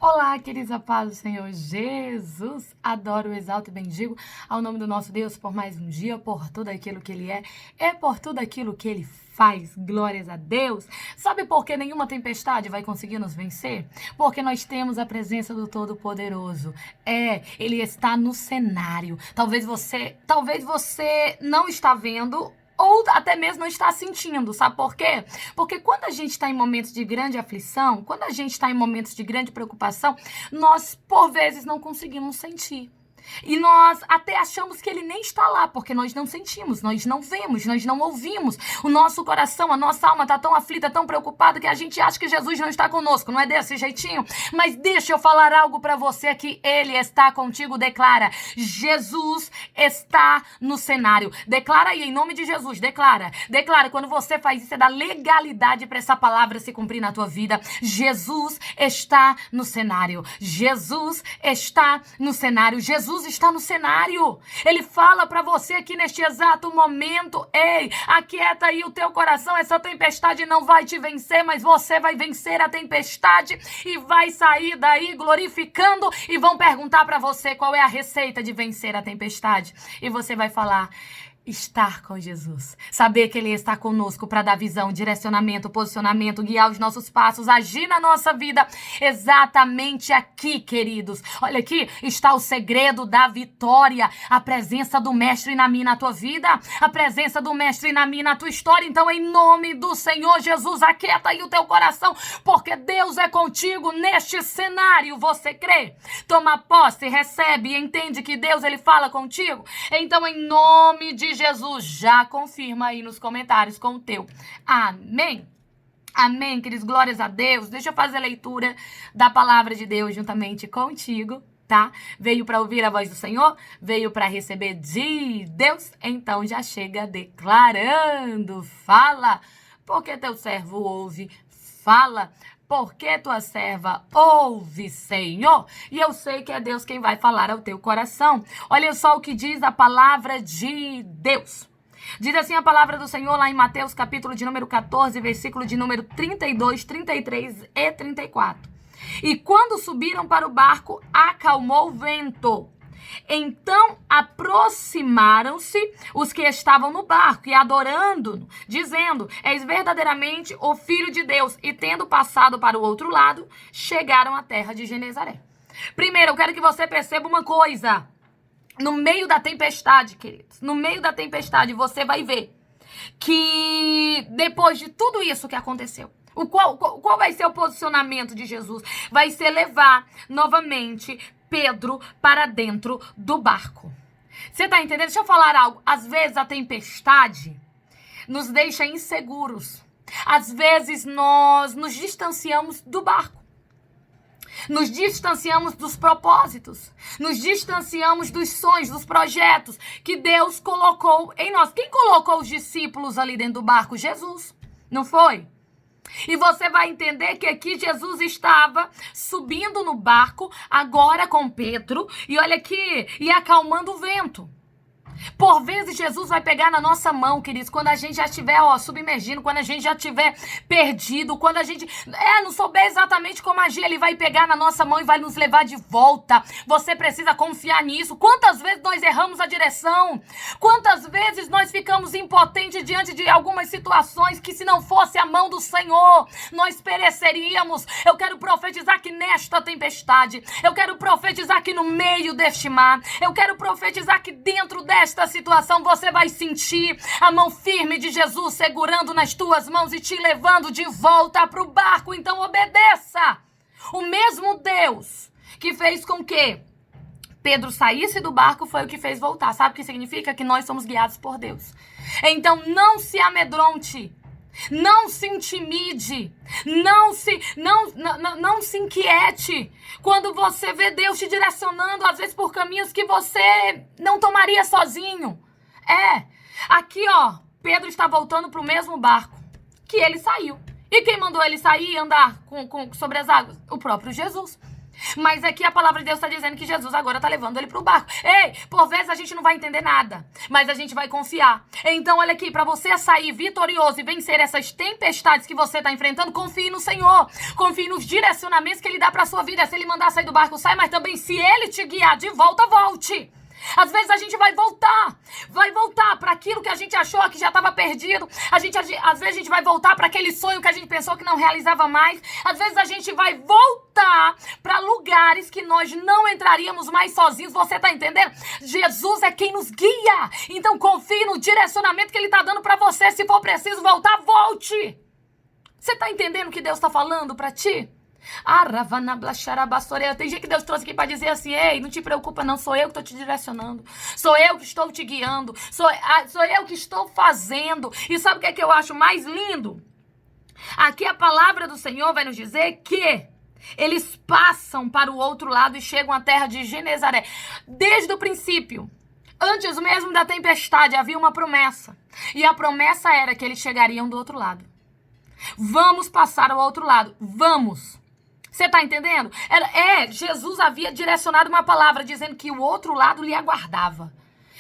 Olá, queridos, a paz do Senhor Jesus. Adoro, exalto e bendigo ao nome do nosso Deus por mais um dia, por tudo aquilo que Ele é e por tudo aquilo que Ele faz. Glórias a Deus. Sabe por que nenhuma tempestade vai conseguir nos vencer? Porque nós temos a presença do Todo-Poderoso. Ele está no cenário. Talvez você não está vendo ou até mesmo não está sentindo, sabe por quê? Porque quando a gente está em momentos de grande aflição, quando a gente está em momentos de grande preocupação, nós, por vezes, não conseguimos sentir. E nós até achamos que ele nem está lá, porque nós não sentimos, nós não vemos, nós não ouvimos. O nosso coração, a nossa alma está tão aflita, tão preocupada, que a gente acha que Jesus não está conosco, não é desse jeitinho? Mas deixa eu falar algo para você que ele está contigo, declara. Jesus está no cenário. Declara aí, em nome de Jesus, declara. Declara, quando você faz isso, é dar legalidade para essa palavra se cumprir na tua vida. Jesus está no cenário. Jesus está no cenário. Jesus está no cenário. Ele fala para você aqui neste exato momento: ei, aquieta aí o teu coração, essa tempestade não vai te vencer, mas você vai vencer a tempestade e vai sair daí glorificando. E vão perguntar para você qual é a receita de vencer a tempestade. E você vai falar: estar com Jesus, saber que Ele está conosco para dar visão, direcionamento, posicionamento, guiar os nossos passos, agir na nossa vida. Exatamente aqui, queridos. Olha aqui, está o segredo da vitória, a presença do Mestre na minha, na tua vida, a presença do Mestre na minha, na tua história. Então, em nome do Senhor Jesus, aquieta aí o teu coração, porque Deus é contigo neste cenário. Você crê? Toma posse, recebe e entende que Deus, Ele fala contigo. Então, em nome de Jesus, já confirma aí nos comentários com o teu amém. Amém, queridos, glórias a Deus. Deixa eu fazer a leitura da palavra de Deus juntamente contigo, tá? Veio para ouvir a voz do Senhor, veio para receber de Deus, então já chega declarando. Fala, porque teu servo ouve. Fala, porque tua serva ouve, Senhor. E eu sei que é Deus quem vai falar ao teu coração. Olha só o que diz a palavra de Deus. Diz assim a palavra do Senhor lá em Mateus, capítulo de número 14, versículo de número 32, 33 e 34. E quando subiram para o barco, acalmou o vento. Então aproximaram-se os que estavam no barco e adorando-no, dizendo: és verdadeiramente o Filho de Deus. E tendo passado para o outro lado, chegaram à terra de Genezaré. Primeiro, eu quero que você perceba uma coisa. No meio da tempestade, queridos, no meio da tempestade, você vai ver que depois de tudo isso que aconteceu, qual vai ser o posicionamento de Jesus? Vai ser levar novamente Pedro para dentro do barco. Você tá entendendo? Deixa eu falar algo. Às vezes a tempestade nos deixa inseguros. Às vezes nós nos distanciamos do barco. Nos distanciamos dos propósitos. Nos distanciamos dos sonhos, dos projetos que Deus colocou em nós. Quem colocou os discípulos ali dentro do barco? Jesus. Não foi? E você vai entender que aqui Jesus estava subindo no barco, agora com Pedro, e olha aqui, e acalmando o vento. Por vezes Jesus vai pegar na nossa mão, queridos, quando a gente já estiver submergindo, quando a gente já estiver perdido, quando a gente não souber exatamente como agir, ele vai pegar na nossa mão e vai nos levar de volta. Você precisa confiar nisso. Quantas vezes nós erramos a direção? Quantas vezes nós ficamos impotentes diante de algumas situações que, se não fosse a mão do Senhor, nós pereceríamos. Eu quero profetizar que nesta tempestade, eu quero profetizar que no meio deste mar, eu quero profetizar que dentro desta situação você vai sentir a mão firme de Jesus segurando nas tuas mãos e te levando de volta para o barco. Então obedeça. O mesmo Deus que fez com que Pedro saísse do barco foi o que fez voltar. Sabe o que significa? Que nós somos guiados por Deus. Então não se amedronte. Não se intimide, não se inquiete quando você vê Deus te direcionando, às vezes por caminhos que você não tomaria sozinho. Aqui Pedro está voltando para o mesmo barco que ele saiu. E quem mandou ele sair e andar sobre as águas? O próprio Jesus. Mas aqui a palavra de Deus está dizendo que Jesus agora está levando ele para o barco. Ei, por vezes a gente não vai entender nada, mas a gente vai confiar. Então olha aqui, para você sair vitorioso e vencer essas tempestades que você está enfrentando, confie no Senhor. Confie nos direcionamentos que Ele dá para a sua vida. Se Ele mandar sair do barco, sai, mas também se Ele te guiar de volta, volte. Às vezes a gente vai voltar para aquilo que a gente achou que já estava perdido. Às vezes a gente vai voltar para aquele sonho que a gente pensou que não realizava mais. Às vezes a gente vai voltar para lugares que nós não entraríamos mais sozinhos. Você está entendendo? Jesus é quem nos guia. Então confie no direcionamento que Ele está dando para você. Se for preciso voltar, volte. Você está entendendo o que Deus está falando para ti? Tem gente que Deus trouxe aqui para dizer assim: ei, não te preocupa não, sou eu que estou te direcionando, sou eu que estou te guiando, sou eu que estou fazendo. E sabe o que é que eu acho mais lindo? Aqui a palavra do Senhor vai nos dizer que eles passam para o outro lado e chegam à terra de Genezaré. Desde o princípio, antes mesmo da tempestade, havia uma promessa, e a promessa era que eles chegariam do outro lado. Vamos passar ao outro lado, vamos. Você está entendendo? Jesus havia direcionado uma palavra dizendo que o outro lado lhe aguardava.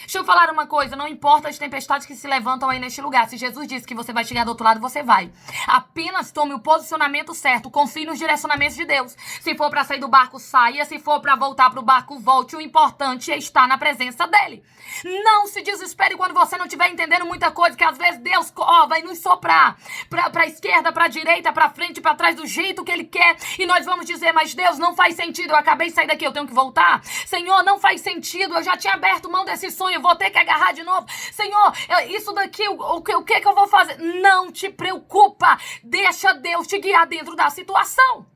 Deixa eu falar uma coisa, não importa as tempestades que se levantam aí neste lugar. Se Jesus disse que você vai chegar do outro lado, você vai. Apenas tome o posicionamento certo, confie nos direcionamentos de Deus. Se for para sair do barco, saia. Se for para voltar para o barco, volte. O importante é estar na presença dele. Não se desespere quando você não estiver entendendo muita coisa, que às vezes Deus vai nos soprar para a esquerda, para a direita, para frente, para trás, do jeito que Ele quer. E nós vamos dizer: mas Deus, não faz sentido, eu acabei de sair daqui, eu tenho que voltar. Senhor, não faz sentido, eu já tinha aberto mão desse sonho, eu vou ter que agarrar de novo. Senhor, isso daqui, o que eu vou fazer? Não te preocupa, deixa Deus te guiar dentro da situação.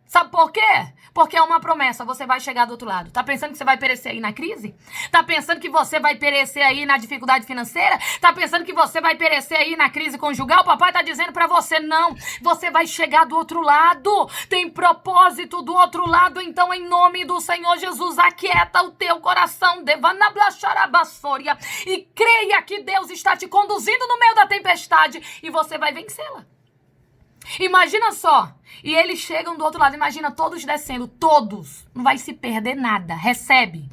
Sabe por quê? Porque é uma promessa, você vai chegar do outro lado. Tá pensando que você vai perecer aí na crise? Tá pensando que você vai perecer aí na dificuldade financeira? Tá pensando que você vai perecer aí na crise conjugal? O papai tá dizendo pra você: não, você vai chegar do outro lado. Tem propósito do outro lado. Então, em nome do Senhor Jesus, aquieta o teu coração, e creia que Deus está te conduzindo no meio da tempestade e você vai vencê-la. Imagina só, e eles chegam do outro lado, imagina todos descendo, todos, não vai se perder nada, recebe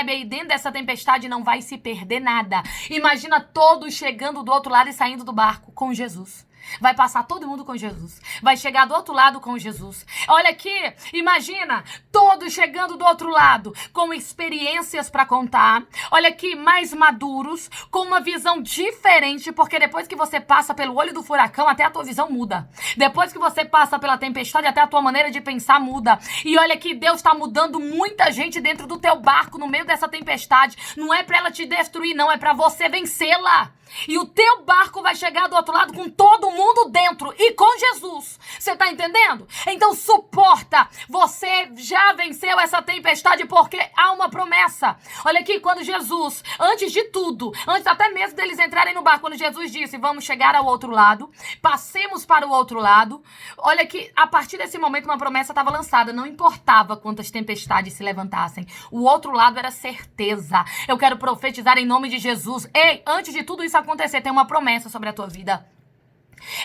aí dentro dessa tempestade, não vai se perder nada. Imagina todos chegando do outro lado e saindo do barco com Jesus. Vai passar todo mundo com Jesus. Vai chegar do outro lado com Jesus. Olha aqui, imagina todos chegando do outro lado com experiências para contar. Olha aqui, mais maduros, com uma visão diferente, porque depois que você passa pelo olho do furacão, até a tua visão muda. Depois que você passa pela tempestade, até a tua maneira de pensar muda. E olha que Deus está mudando muita gente dentro do teu barco, no meio dessa tempestade. Não é para ela te destruir, não, é para você vencê-la. E o teu barco vai chegar do outro lado com todo mundo dentro e com Jesus. Você tá entendendo? Então suporta. Você já venceu essa tempestade porque há uma promessa. Olha aqui, quando Jesus, antes de tudo, antes até mesmo deles entrarem no barco, quando Jesus disse: vamos chegar ao outro lado, passemos para o outro lado. Olha que a partir desse momento uma promessa estava lançada. Não importava quantas tempestades se levantassem. O outro lado era certeza. Eu quero profetizar em nome de Jesus. Ei, antes de tudo isso acontecer, tem uma promessa sobre a tua vida.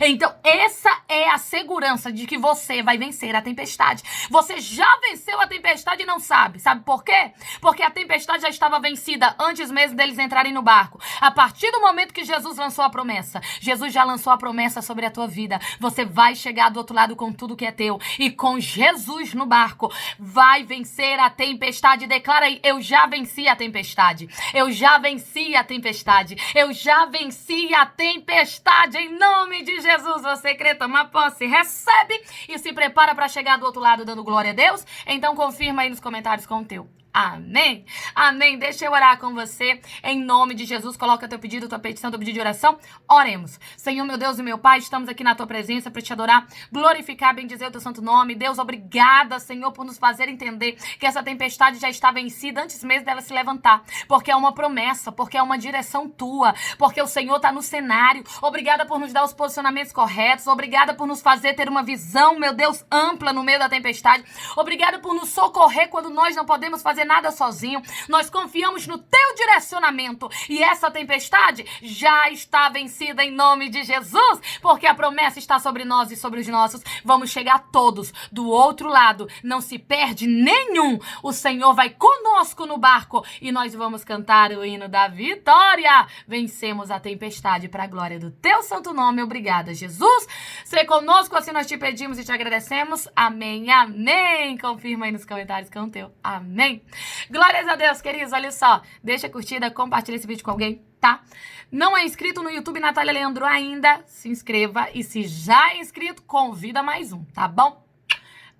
Então, essa é a segurança de que você vai vencer a tempestade. Você já venceu a tempestade e não sabe. Sabe por quê? Porque a tempestade já estava vencida antes mesmo deles entrarem no barco. A partir do momento que Jesus lançou a promessa, Jesus já lançou a promessa sobre a tua vida. Você vai chegar do outro lado com tudo que é teu. E com Jesus no barco, vai vencer a tempestade. Declara aí: eu já venci a tempestade. Eu já venci a tempestade. Eu já venci a tempestade. Em nome de Jesus, você crê, toma posse, recebe e se prepara para chegar do outro lado dando glória a Deus? Então confirma aí nos comentários com o teu. Amém? Amém. Deixa eu orar com você. Em nome de Jesus, coloca teu pedido, tua petição, teu pedido de oração. Oremos. Senhor, meu Deus e meu Pai, estamos aqui na tua presença para te adorar, glorificar, bendizer o teu santo nome. Deus, obrigada, Senhor, por nos fazer entender que essa tempestade já está vencida antes mesmo dela se levantar. Porque é uma promessa, porque é uma direção tua, porque o Senhor está no cenário. Obrigada por nos dar os posicionamentos corretos. Obrigada por nos fazer ter uma visão, meu Deus, ampla no meio da tempestade. Obrigada por nos socorrer quando nós não podemos fazer fazer nada sozinho. Nós confiamos no teu direcionamento. E essa tempestade já está vencida em nome de Jesus, porque a promessa está sobre nós e sobre os nossos. Vamos chegar todos do outro lado. Não se perde nenhum. O Senhor vai conosco no barco e nós vamos cantar o hino da vitória. Vencemos a tempestade para a glória do teu santo nome. Obrigada, Jesus. Sê conosco, assim nós te pedimos e te agradecemos. Amém, amém. Confirma aí nos comentários com o teu. Amém. Glórias a Deus, queridos. Olha só, deixa a curtida, compartilha esse vídeo com alguém, tá? Não é inscrito no YouTube Natália Leandro ainda? Se inscreva. E se já é inscrito, convida mais um, tá bom?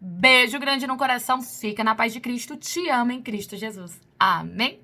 Beijo grande no coração. Fica na paz de Cristo. Te amo em Cristo Jesus. Amém.